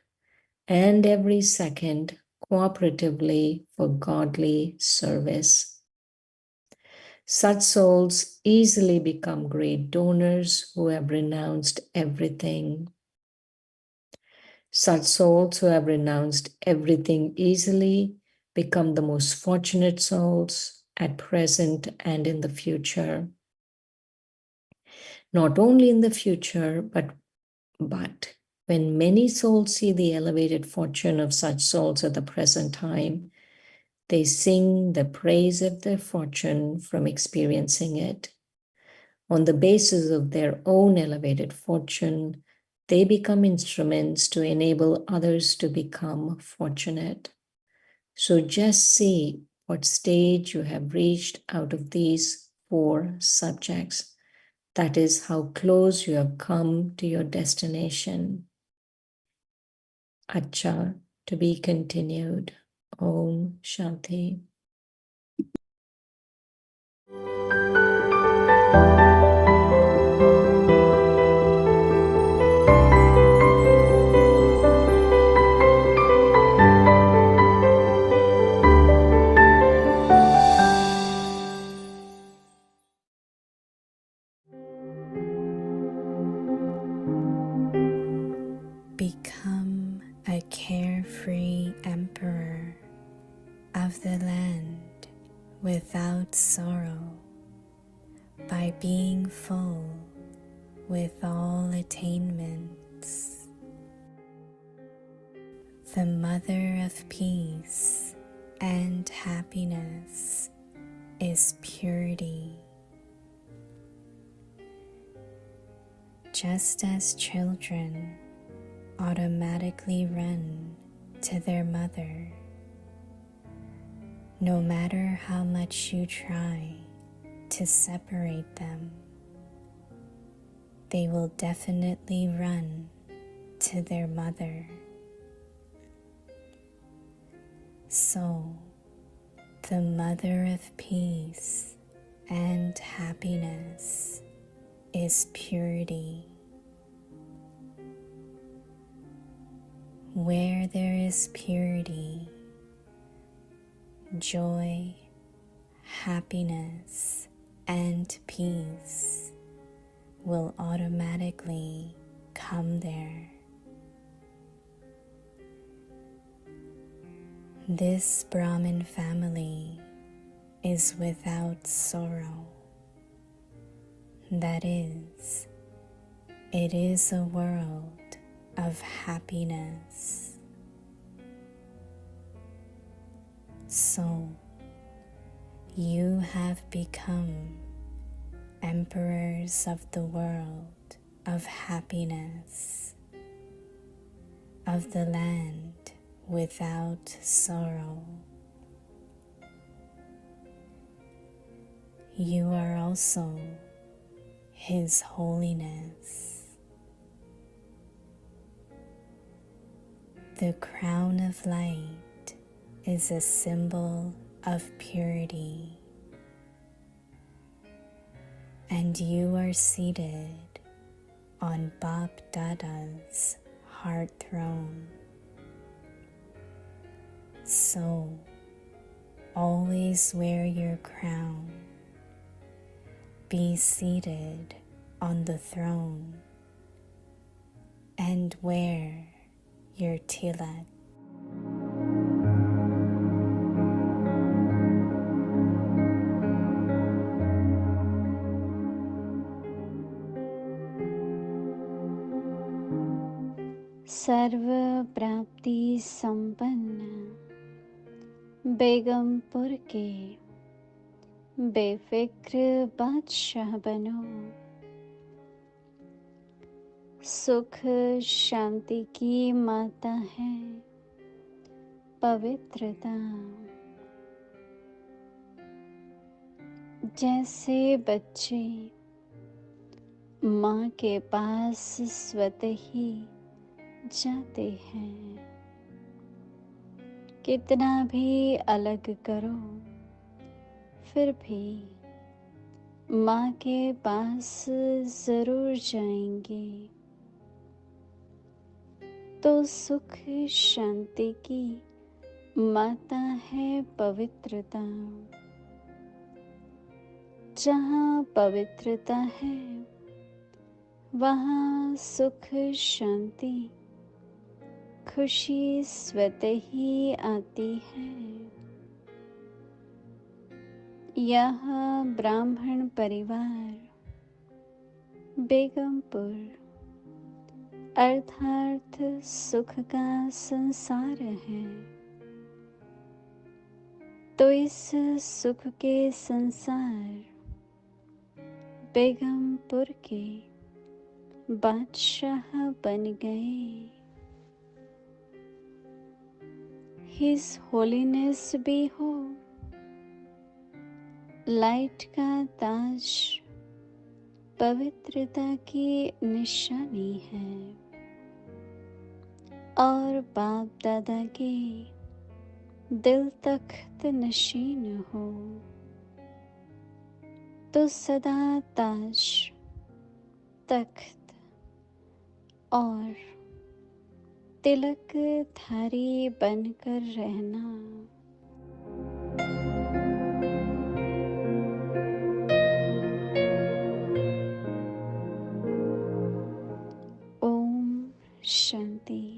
and every second cooperatively for godly service. Such souls easily become great donors who have renounced everything. Such souls who have renounced everything easily become the most fortunate souls at present and in the future. Not only in the future, but when many souls see the elevated fortune of such souls at the present time, they sing the praise of their fortune from experiencing it. On the basis of their own elevated fortune, they become instruments to enable others to become fortunate. So just see what stage you have reached out of these 4 subjects. That is how close you have come to your destination. Acha, to be continued. Om Shanti. Become a carefree emperor of the land without sorrow by being full with all attainments. The mother of peace and happiness is purity. Just as children automatically run to their mother, no matter how much you try to separate them, they will definitely run to their mother. So, the mother of peace and happiness is purity. Where there is purity, joy, happiness, and peace will automatically come there. This Brahmin family is without sorrow. That is, it is a world of happiness. So, you have become emperors of the world of happiness, of the land without sorrow. You are also His Holiness, The crown of light is a symbol of purity, and you are seated on Bap Dada's heart throne. So, always wear your crown. Be seated on the throne and wear your tilak. सर्व प्राप्ति संपन्न बेगमपुर के बेफिक्र बादशाह बनो। सुख शांति की माता है पवित्रता। जैसे बच्चे माँ के पास स्वतः ही जाते हैं, कितना भी अलग करो फिर भी माँ के पास जरूर जाएंगे। तो सुख शांति की माता है पवित्रता। जहाँ पवित्रता है वहाँ सुख शांति खुशी स्वतः ही आती है। यह ब्राह्मण परिवार बेगमपुर अर्थात सुख का संसार है। तो इस सुख के संसार बेगमपुर के बादशाह बन गए। हिज होलीनेस भी हो लाइट का ताज पवित्रता की निशानी है, और बाप दादा के दिल तख्त नशीन हो तो सदा ताज तख्त और तिलक धारी बनकर रहना। ओम शांति।